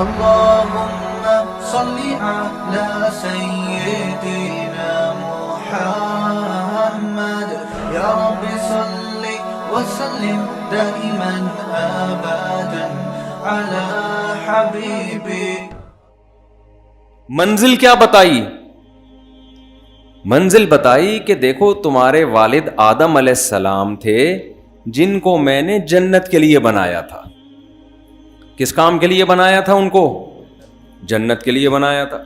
اللهم صل على سيدنا محمد يا رب صل وسلم دائما ابدا على حبيبك. منزل کیا بتائی؟ منزل بتائی کہ دیکھو تمہارے والد آدم علیہ السلام تھے جن کو میں نے جنت کے لیے بنایا تھا. کس کام کے لیے بنایا تھا ان کو؟ جنت کے لیے بنایا تھا.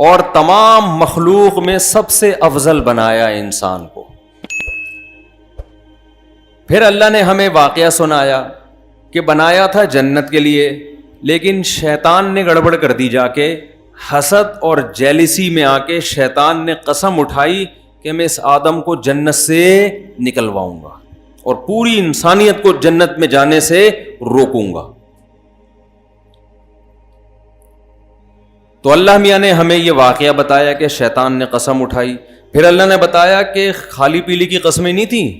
اور تمام مخلوق میں سب سے افضل بنایا انسان کو. پھر اللہ نے ہمیں واقعہ سنایا کہ بنایا تھا جنت کے لیے، لیکن شیطان نے گڑبڑ کر دی. جا کے حسد اور جیلسی میں آ کے شیطان نے قسم اٹھائی کہ میں اس آدم کو جنت سے نکلواؤں گا اور پوری انسانیت کو جنت میں جانے سے روکوں گا. تو اللہ میاں نے ہمیں یہ واقعہ بتایا کہ شیطان نے قسم اٹھائی. پھر اللہ نے بتایا کہ خالی پیلی کی قسمیں نہیں تھیں،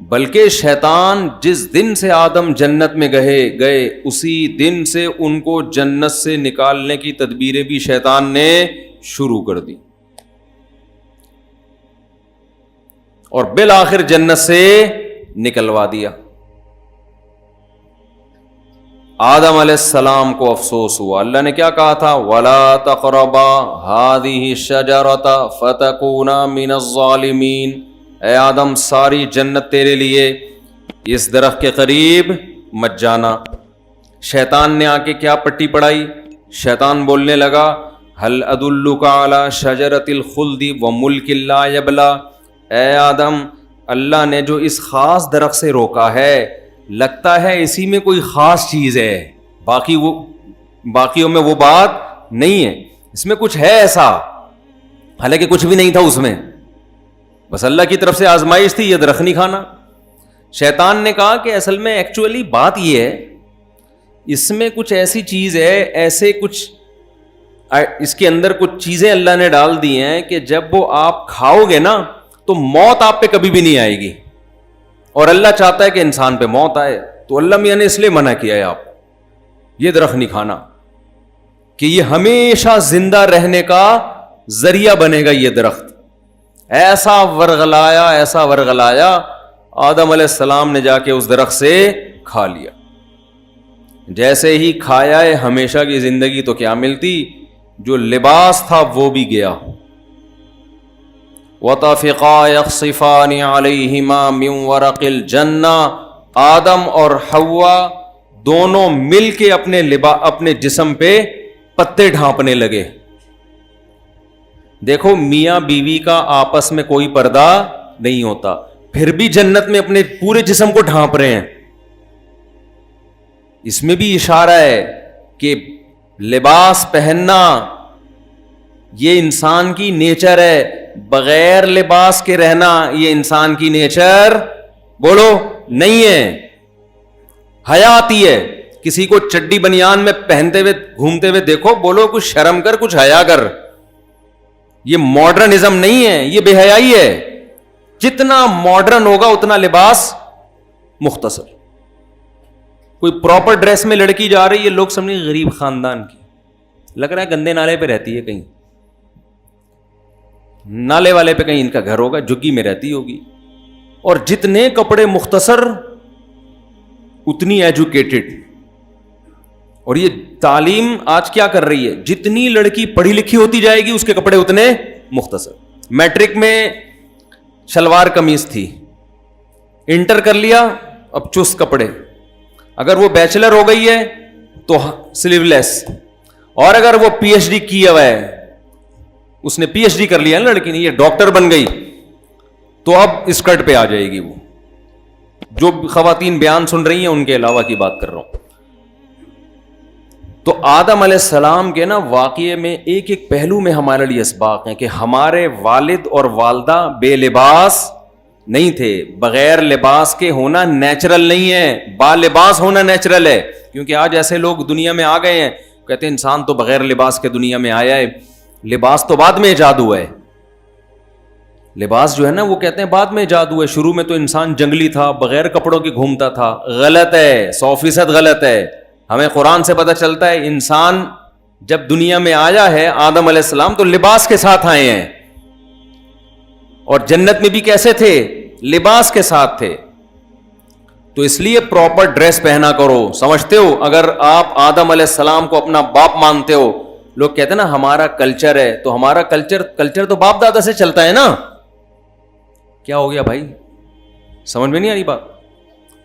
بلکہ شیطان جس دن سے آدم جنت میں گئے اسی دن سے ان کو جنت سے نکالنے کی تدبیریں بھی شیطان نے شروع کر دی اور بالآخر جنت سے نکلوا دیا. آدم علیہ السلام کو افسوس ہوا. اللہ نے کیا کہا تھا؟ وَلَا تَقْرَبَا هَٰذِهِ الشَّجَرَةَ فَتَكُونَا مِنَ الظَّالِمِينَ. اے آدم ساری جنت تیرے لیے، اس درخت کے قریب مت جانا. شیطان نے آ کے کیا پٹی پڑھائی؟ شیطان بولنے لگا هَلْ أَدُلُّكَ عَلَىٰ شَجَرَةِ الْخُلْدِ وَمُلْكٍ لَا يَبْلَىٰ. اے آدم اللہ نے جو اس خاص درخت سے روکا ہے لگتا ہے اسی میں کوئی خاص چیز ہے، باقیوں میں وہ بات نہیں ہے، اس میں کچھ ہے ایسا، حالانکہ کچھ بھی نہیں تھا اس میں، بس اللہ کی طرف سے آزمائش تھی، یہ درخت نہیں کھانا. شیطان نے کہا کہ اصل میں ایکچولی بات یہ ہے اس میں کچھ ایسی چیز ہے، ایسے کچھ اس کے اندر کچھ چیزیں اللہ نے ڈال دی ہیں کہ جب وہ آپ کھاؤ گے نا تو موت آپ پہ کبھی بھی نہیں آئے گی، اور اللہ چاہتا ہے کہ انسان پہ موت آئے. تو اللہ میاں نے اس لیے منع کیا ہے آپ یہ درخت نہیں کھانا کہ یہ ہمیشہ زندہ رہنے کا ذریعہ بنے گا. یہ درخت ایسا ورغلایا آدم علیہ السلام نے جا کے اس درخت سے کھا لیا. جیسے ہی کھایا ہے ہمیشہ کی زندگی تو کیا ملتی، جو لباس تھا وہ بھی گیا. وَطَفِقَا يَخْصِفَانِ عَلَيْهِمَا مِنْ وَرَقِ الْجَنَّةِ. آدم اور حوا دونوں مل کے اپنے جسم پہ پتے ڈھانپنے لگے. دیکھو میاں بیوی کا آپس میں کوئی پردہ نہیں ہوتا، پھر بھی جنت میں اپنے پورے جسم کو ڈھانپ رہے ہیں. اس میں بھی اشارہ ہے کہ لباس پہننا یہ انسان کی نیچر ہے، بغیر لباس کے رہنا یہ انسان کی نیچر بولو نہیں ہے. حیاتی ہے. کسی کو چڈی بنیان میں پہنتے ہوئے گھومتے ہوئے دیکھو، بولو کچھ شرم کر، کچھ حیا کر. یہ ماڈرنزم نہیں ہے، یہ بے حیائی ہے. جتنا ماڈرن ہوگا اتنا لباس مختصر. کوئی پراپر ڈریس میں لڑکی جا رہی ہے، لوگ سمجھیں غریب خاندان کی، لگ رہا ہے گندے نالے پہ رہتی ہے، کہیں نالے والے پہ کہیں ان کا گھر ہوگا، جھگی میں رہتی ہوگی. اور جتنے کپڑے مختصر اتنی ایجوکیٹڈ. اور یہ تعلیم آج کیا کر رہی ہے، جتنی لڑکی پڑھی لکھی ہوتی جائے گی اس کے کپڑے اتنے مختصر. میٹرک میں شلوار قمیص تھی، انٹر کر لیا اب چست کپڑے. اگر وہ بیچلر ہو گئی ہے تو سلیو لیس، اور اگر وہ پی ایچ ڈی کیا ہوا ہے، اس نے پی ایچ ڈی کر لیا ہے لڑکی نے، یہ ڈاکٹر بن گئی تو اب اسکرٹ پہ آ جائے گی. وہ جو خواتین بیان سن رہی ہیں ان کے علاوہ کی بات کر رہا ہوں. تو آدم علیہ السلام کے نا واقعے میں ایک ایک پہلو میں ہمارے لیے اسباق ہیں کہ ہمارے والد اور والدہ بے لباس نہیں تھے. بغیر لباس کے ہونا نیچرل نہیں ہے، با لباس ہونا نیچرل ہے. کیونکہ آج ایسے لوگ دنیا میں آ گئے ہیں، کہتے ہیں انسان تو بغیر لباس کے دنیا میں آیا ہے، لباس تو بعد میں ایجاد ہوا ہے. لباس جو ہے نا وہ کہتے ہیں بعد میں ایجاد ہوا ہے, شروع میں تو انسان جنگلی تھا, بغیر کپڑوں کے گھومتا تھا. غلط ہے, 100% غلط ہے. ہمیں قرآن سے پتہ چلتا ہے انسان جب دنیا میں آیا ہے آدم علیہ السلام تو لباس کے ساتھ آئے ہیں, اور جنت میں بھی کیسے تھے؟ لباس کے ساتھ تھے. تو اس لیے پراپر ڈریس پہنا کرو. سمجھتے ہو اگر آپ آدم علیہ السلام کو اپنا باپ مانتے ہو, لوگ کہتے ہیں نا ہمارا کلچر ہے, تو ہمارا کلچر تو باپ دادا سے چلتا ہے نا. کیا ہو گیا بھائی, سمجھ میں نہیں آ رہی بات؟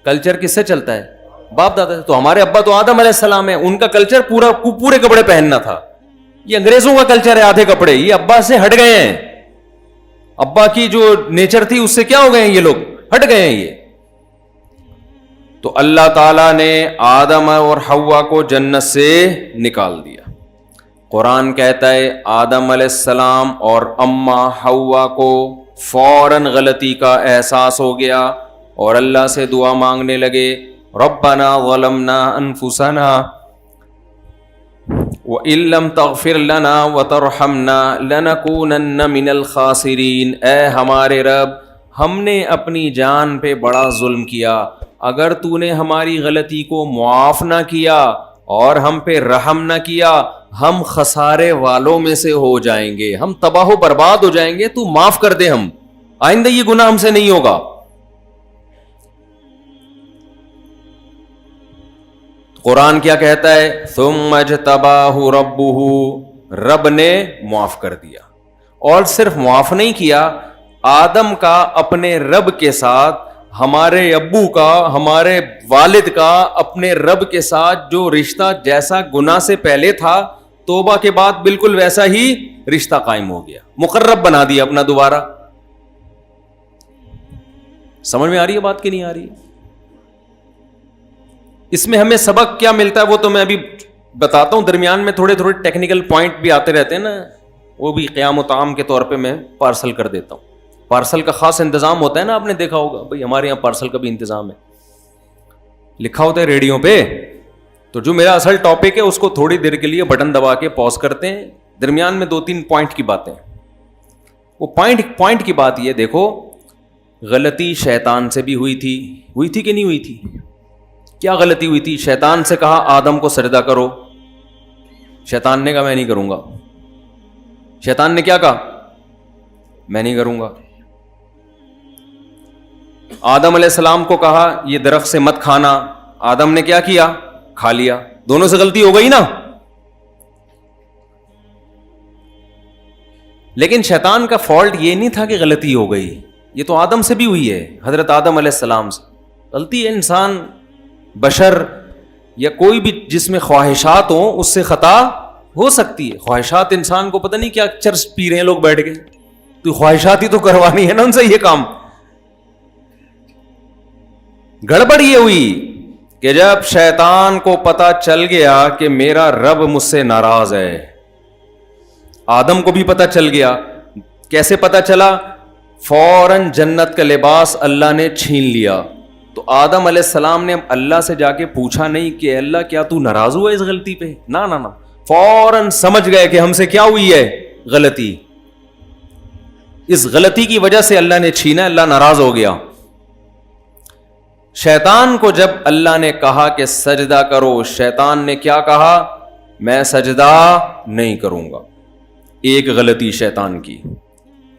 کلچر کس سے چلتا ہے؟ باپ دادا سے. تو ہمارے ابا تو آدم علیہ السلام ہے, ان کا کلچر پورے کپڑے پہننا تھا. یہ انگریزوں کا کلچر ہے آدھے کپڑے, یہ ابا سے ہٹ گئے ہیں. ابا کی جو نیچر تھی اس سے کیا ہو گئے ہیں, یہ لوگ ہٹ گئے ہیں. یہ تو اللہ تعالیٰ نے آدم اور حوا کو جنت سے نکال دیا. قرآن کہتا ہے آدم علیہ السلام اور اماں حوا کو فوراً غلطی کا احساس ہو گیا اور اللہ سے دعا مانگنے لگے, ربنا ظلمنا انفسنا وَإِن لَّمْ تَغْفِرْ لَنَا وَتَرْحَمْنَا لَنَكُونَنَّ مِنَ الْخَاسِرِينَ. اے ہمارے رب, ہم نے اپنی جان پہ بڑا ظلم کیا, اگر تو نے ہماری غلطی کو معاف نہ کیا اور ہم پہ رحم نہ کیا ہم خسارے والوں میں سے ہو جائیں گے, ہم تباہ و برباد ہو جائیں گے. تو معاف کر دے, ہم آئندہ یہ گناہ ہم سے نہیں ہوگا. قرآن کیا کہتا ہے؟ ثم اجتباہ ربہ, رب نے معاف کر دیا. اور صرف معاف نہیں کیا, آدم کا اپنے رب کے ساتھ, ہمارے ابو کا, ہمارے والد کا اپنے رب کے ساتھ جو رشتہ جیسا گناہ سے پہلے تھا, توبہ کے بعد بالکل ویسا ہی رشتہ قائم ہو گیا, مقرب بنا دیا اپنا دوبارہ. سمجھ میں آ رہی ہے بات کہ نہیں آ رہی؟ اس میں ہمیں سبق کیا ملتا ہے وہ تو میں ابھی بتاتا ہوں, درمیان میں تھوڑے ٹیکنیکل پوائنٹ بھی آتے رہتے ہیں نا, وہ بھی قیام و طعام کے طور پہ میں پارسل کر دیتا ہوں. پارسل کا خاص انتظام ہوتا ہے نا, آپ نے دیکھا ہوگا بھائی ہمارے یہاں پارسل کا بھی انتظام ہے, لکھا ہوتا ہے ریڈیو پہ. تو جو میرا اصل ٹاپک ہے اس کو تھوڑی دیر کے لیے بٹن دبا کے پاز کرتے ہیں, درمیان میں 2-3 پوائنٹ کی باتیں. وہ پوائنٹ کی بات یہ دیکھو, غلطی شیطان سے بھی ہوئی تھی کہ نہیں ہوئی تھی؟ کیا غلطی ہوئی تھی؟ شیطان سے کہا آدم کو سجدہ کرو, شیطان نے کہا میں نہیں کروں گا. شیطان نے کیا کہا؟ میں نہیں کروں گا. آدم علیہ السلام کو کہا یہ درخت سے مت کھانا, آدم نے کیا کیا؟ کھا لیا. دونوں سے غلطی ہو گئی نا. لیکن شیطان کا فالٹ یہ نہیں تھا کہ غلطی ہو گئی, یہ تو آدم سے بھی ہوئی ہے, حضرت آدم علیہ السلام سے. غلطی ہے, انسان بشر یا کوئی بھی جس میں خواہشات ہوں اس سے خطا ہو سکتی ہے. خواہشات انسان کو پتہ نہیں کیا چرس پی رہے ہیں لوگ بیٹھ کے, تو خواہشات ہی تو کروانی ہے نا ان سے یہ کام. گڑبڑ یہ ہوئی کہ جب شیطان کو پتا چل گیا کہ میرا رب مجھ سے ناراض ہے, آدم کو بھی پتا چل گیا. کیسے پتا چلا؟ فوراً جنت کا لباس اللہ نے چھین لیا. تو آدم علیہ السلام نے اللہ سے جا کے پوچھا نہیں کہ اللہ کیا تو ناراض ہوا اس غلطی پہ؟ نہ, فوراً سمجھ گئے کہ ہم سے کیا ہوئی ہے غلطی. اس غلطی کی وجہ سے اللہ نے چھینا, اللہ ناراض ہو گیا. شیطان کو جب اللہ نے کہا کہ سجدہ کرو, شیطان نے کیا کہا؟ میں سجدہ نہیں کروں گا. ایک غلطی شیطان کی.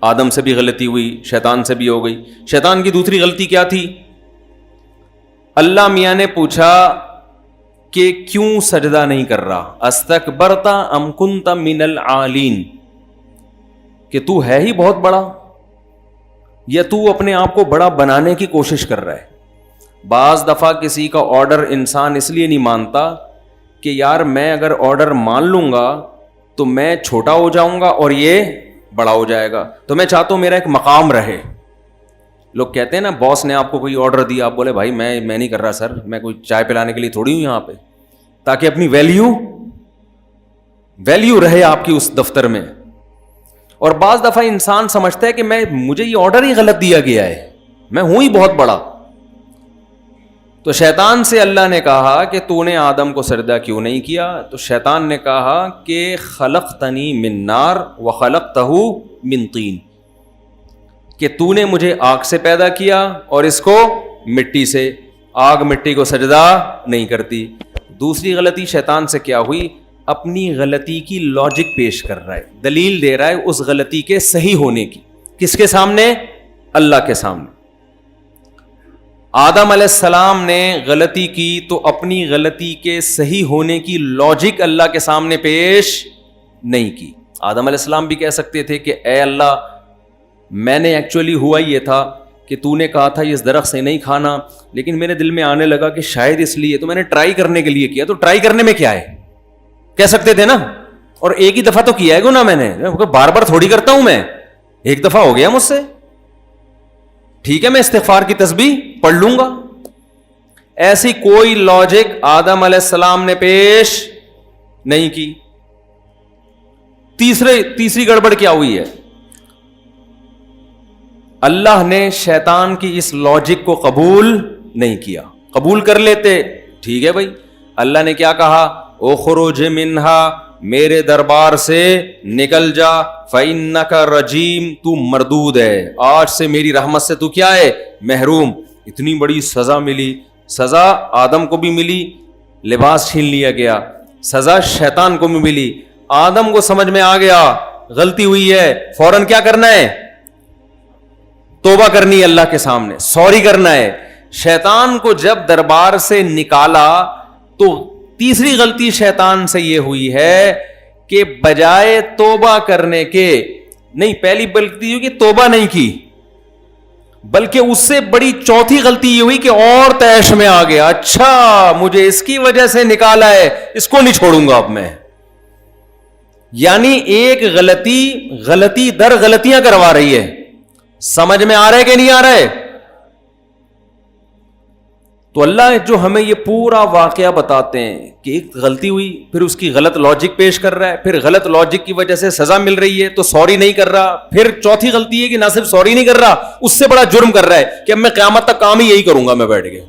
آدم سے بھی غلطی ہوئی, شیطان سے بھی ہو گئی. شیطان کی دوسری غلطی کیا تھی؟ اللہ میاں نے پوچھا کہ کیوں سجدہ نہیں کر رہا؟ استکبرت ام کنت من العالین, کہ تو ہے ہی بہت بڑا یا تو اپنے آپ کو بڑا بنانے کی کوشش کر رہا ہے. بعض دفعہ کسی کا آرڈر انسان اس لیے نہیں مانتا کہ یار میں اگر آرڈر مان لوں گا تو میں چھوٹا ہو جاؤں گا اور یہ بڑا ہو جائے گا, تو میں چاہتا ہوں میرا ایک مقام رہے. لوگ کہتے ہیں نا باس نے آپ کو کوئی آرڈر دیا, آپ بولے بھائی میں نہیں کر رہا سر, میں کوئی چائے پلانے کے لیے تھوڑی ہوں یہاں پہ, تاکہ اپنی ویلیو رہے آپ کی اس دفتر میں. اور بعض دفعہ انسان سمجھتا ہے کہ مجھے یہ آرڈر ہی غلط دیا گیا ہے, میں ہوں ہی بہت بڑا. تو شیطان سے اللہ نے کہا کہ تو نے آدم کو سجدہ کیوں نہیں کیا؟ تو شیطان نے کہا کہ خلقتنی من نار وخلقتہ من طین, کہ تو نے مجھے آگ سے پیدا کیا اور اس کو مٹی سے، آگ مٹی کو سجدہ نہیں کرتی۔ دوسری غلطی شیطان سے کیا ہوئی؟ اپنی غلطی کی لاجک پیش کر رہا ہے، دلیل دے رہا ہے اس غلطی کے صحیح ہونے کی۔ کس کے سامنے؟ اللہ کے سامنے۔ آدم علیہ السلام نے غلطی کی تو اپنی غلطی کے صحیح ہونے کی لاجک اللہ کے سامنے پیش نہیں کی۔ آدم علیہ السلام بھی کہہ سکتے تھے کہ اے اللہ، میں نے ایکچولی ہوا یہ تھا کہ تو نے کہا تھا اس درخت سے نہیں کھانا، لیکن میرے دل میں آنے لگا کہ شاید اس لیے، تو میں نے ٹرائی کرنے کے لیے کیا۔ تو ٹرائی کرنے میں کیا ہے؟ کہہ سکتے تھے نا، اور ایک ہی دفعہ تو کیا ہے گناہ میں نے، بار بار تھوڑی کرتا ہوں میں، ایک دفعہ ہو گیا مجھ سے، ٹھیک ہے میں استغفار کی تسبیح پڑھ لوں گا۔ ایسی کوئی لاجک آدم علیہ السلام نے پیش نہیں کی۔ تیسری گڑبڑ کیا ہوئی ہے؟ اللہ نے شیطان کی اس لاجک کو قبول نہیں کیا۔ قبول کر لیتے ٹھیک ہے بھائی، اللہ نے کیا کہا؟ اخرج منہا، میرے دربار سے نکل جا، فإنک رجیم، تو مردود ہے، آج سے میری رحمت سے تو کیا ہے؟ محروم۔ اتنی بڑی سزا ملی، سزا آدم کو بھی ملی، لباس چھین لیا گیا، سزا شیطان کو بھی ملی۔ آدم کو سمجھ میں آ گیا غلطی ہوئی ہے، فوراً کیا کرنا ہے؟ توبہ کرنی ہے اللہ کے سامنے، سوری کرنا ہے۔ شیطان کو جب دربار سے نکالا تو تیسری غلطی شیطان سے یہ ہوئی ہے کہ بجائے توبہ کرنے کے، نہیں پہلی غلطی ہوئی کہ توبہ نہیں کی، بلکہ اس سے بڑی چوتھی غلطی یہ ہوئی کہ اور تیش میں آ گیا، اچھا مجھے اس کی وجہ سے نکالا ہے، اس کو نہیں چھوڑوں گا اب میں۔ یعنی ایک غلطی در غلطیاں کروا رہی ہے۔ سمجھ میں آ رہا ہے کہ نہیں آ رہا ہے؟ تو اللہ جو ہمیں یہ پورا واقعہ بتاتے ہیں کہ ایک غلطی ہوئی، پھر اس کی غلط لاجک پیش کر رہا ہے، پھر غلط لاجک کی وجہ سے سزا مل رہی ہے تو سوری نہیں کر رہا، پھر چوتھی غلطی ہے کہ نہ صرف سوری نہیں کر رہا، اس سے بڑا جرم کر رہا ہے کہ اب میں قیامت تک کام ہی یہی کروں گا میں بیٹھ کے۔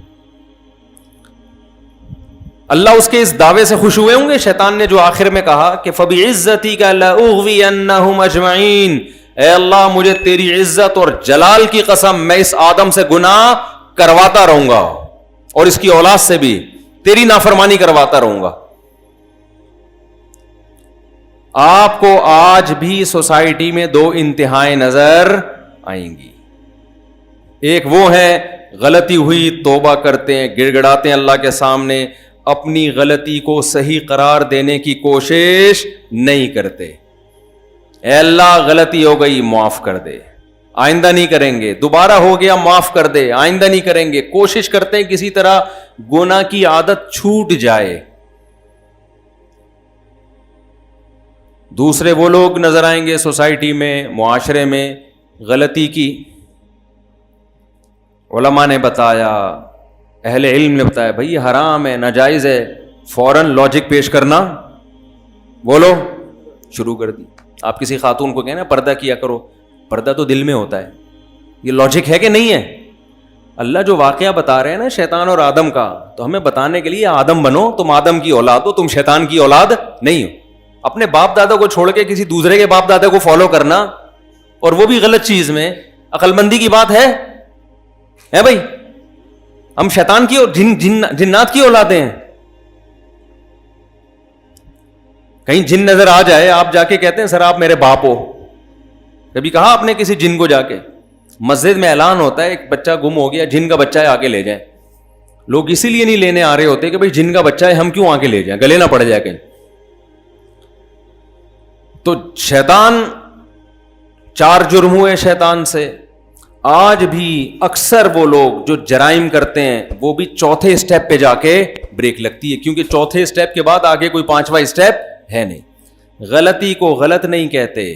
اللہ اس کے اس دعوے سے خوش ہوئے ہوں گے شیطان نے جو آخر میں کہا کہ فَبِعِزَّتِكَ لَأُغْوِيَنَّهُمْ أَجْمَعِينَ، اے اللہ مجھے تیری عزت اور جلال کی قسم میں اس آدم سے گناہ کرواتا رہوں گا اور اس کی اولاد سے بھی تیری نافرمانی کرواتا رہوں گا۔ آپ کو آج بھی سوسائٹی میں دو انتہائیں نظر آئیں گی، ایک وہ ہے غلطی ہوئی توبہ کرتے ہیں، گڑ گڑاتے ہیں اللہ کے سامنے، اپنی غلطی کو صحیح قرار دینے کی کوشش نہیں کرتے، اے اللہ غلطی ہو گئی معاف کر دے، آئندہ نہیں کریں گے، دوبارہ ہو گیا معاف کر دے، آئندہ نہیں کریں گے، کوشش کرتے ہیں کسی طرح گناہ کی عادت چھوٹ جائے۔ دوسرے وہ لوگ نظر آئیں گے سوسائٹی میں، معاشرے میں، غلطی کی علماء نے بتایا، اہل علم نے بتایا بھائی یہ حرام ہے، ناجائز ہے، فوراً لاجک پیش کرنا بولو شروع کر دی۔ آپ کسی خاتون کو کہنا پردہ کیا کرو، پردہ تو دل میں ہوتا ہے، یہ لاجک ہے کہ نہیں ہے؟ اللہ جو واقعہ بتا رہے ہیں نا شیطان اور آدم کا، تو ہمیں بتانے کے لیے آدم بنو، تم آدم کی اولاد ہو، تم شیطان کی اولاد نہیں ہو۔ اپنے باپ دادا کو چھوڑ کے کسی دوسرے کے باپ دادا کو فالو کرنا، اور وہ بھی غلط چیز میں، عقل مندی کی بات ہے بھائی؟ ہم شیطان کی اور جنات کی اولادیں ہیں۔ کہیں جن نظر آ جائے، آپ جا کے کہتے ہیں سر آپ میرے باپ ہو، کبھی کہا آپ نے کسی جن کو جا کے؟ مسجد میں اعلان ہوتا ہے ایک بچہ گم ہو گیا، جن کا بچہ ہے آ کے لے جائیں۔ لوگ اسی لیے نہیں لینے آ رہے ہوتے کہ بھائی جن کا بچہ ہے ہم کیوں آ کے لے جائیں، گلے نہ پڑ جائے کہیں۔ تو شیطان، چار جرم ہوئے شیطان سے۔ آج بھی اکثر وہ لوگ جو جرائم کرتے ہیں وہ بھی چوتھے اسٹیپ پہ جا کے بریک لگتی ہے، کیونکہ چوتھے اسٹیپ کے بعد آگے کوئی پانچواں اسٹیپ ہے نہیں۔ غلطی کو غلط نہیں کہتے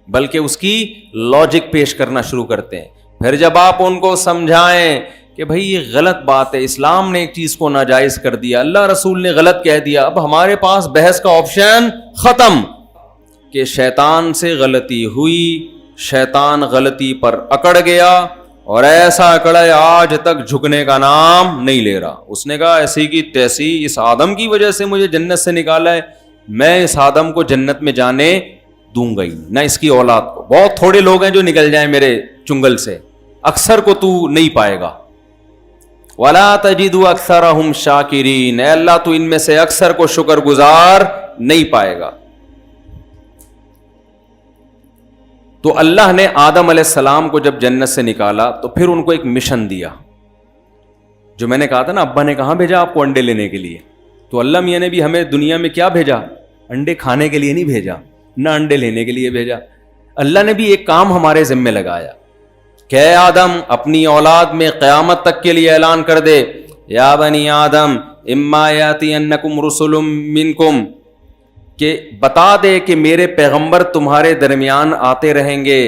بلکہ اس کی لاجک پیش کرنا شروع کرتے ہیں۔ پھر جب آپ ان کو سمجھائیں کہ بھائی یہ غلط بات ہے، اسلام نے ایک چیز کو ناجائز کر دیا، اللہ رسول نے غلط کہہ دیا، اب ہمارے پاس بحث کا آپشن ختم کہ شیطان سے غلطی ہوئی، شیطان غلطی پر اکڑ گیا اور ایسا اکڑا آج تک جھکنے کا نام نہیں لے رہا۔ اس نے کہا ایسی کی تیسی، اس آدم کی وجہ سے مجھے جنت سے نکالا ہے، میں اس آدم کو جنت میں جانے دوں گا ہی نہ اس کی اولاد کو. بہت تھوڑے لوگ ہیں جو نکل جائیں میرے چنگل سے, اکثر کو تو نہیں پائے گا. وَلَا تَجِدُ أَكْثَرَهُمْ شَاكِرِينَ, اے اللہ تو ان میں سے اکثر کو شکر گزار نہیں پائے گا. تو اللہ نے آدم علیہ السلام کو جب جنت سے نکالا تو پھر ان کو ایک مشن دیا, جو میں نے کہا تھا نا, ابا نے کہاں بھیجا آپ کو انڈے لینے کے لیے, تو اللہ میاں نے بھی ہمیں دنیا میں کیا بھیجا, انڈے کھانے کے لیے نہیں بھیجا, نہ انڈے لینے کے لیے بھیجا. اللہ نے بھی ایک کام ہمارے ذمہ لگایا کہ اے آدم اپنی اولاد میں قیامت تک کے لیے اعلان کر دے, یا بنی آدم اما یاتینکم رسل منکم, کہ بتا دے کہ میرے پیغمبر تمہارے درمیان آتے رہیں گے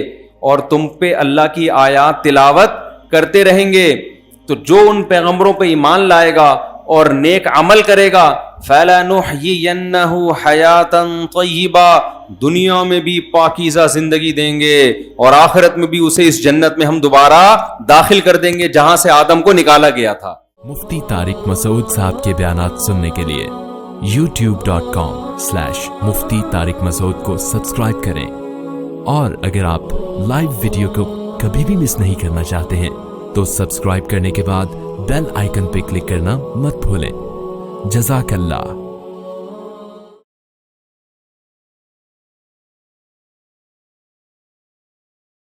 اور تم پہ اللہ کی آیات تلاوت کرتے رہیں گے. تو جو ان پیغمبروں پہ ایمان لائے گا اور نیک عمل کرے گا, فَلَنُحْيِيَنَّهُ حَيَاةً طَيِّبَةً, دنیا میں بھی پاکیزہ زندگی دیں گے اور آخرت میں بھی اسے اس جنت میں ہم دوبارہ داخل کر دیں گے جہاں سے آدم کو نکالا گیا تھا. مفتی طارق مسعود صاحب کے بیانات سننے کے لیے youtube.com/مفتی طارق مسعود کو سبسکرائب کریں, اور اگر آپ لائیو ویڈیو کو کبھی بھی مس نہیں کرنا چاہتے ہیں تو سبسکرائب کرنے کے بعد بیل آئیکن پہ کلک کرنا مت بھولیں. جزاک اللہ.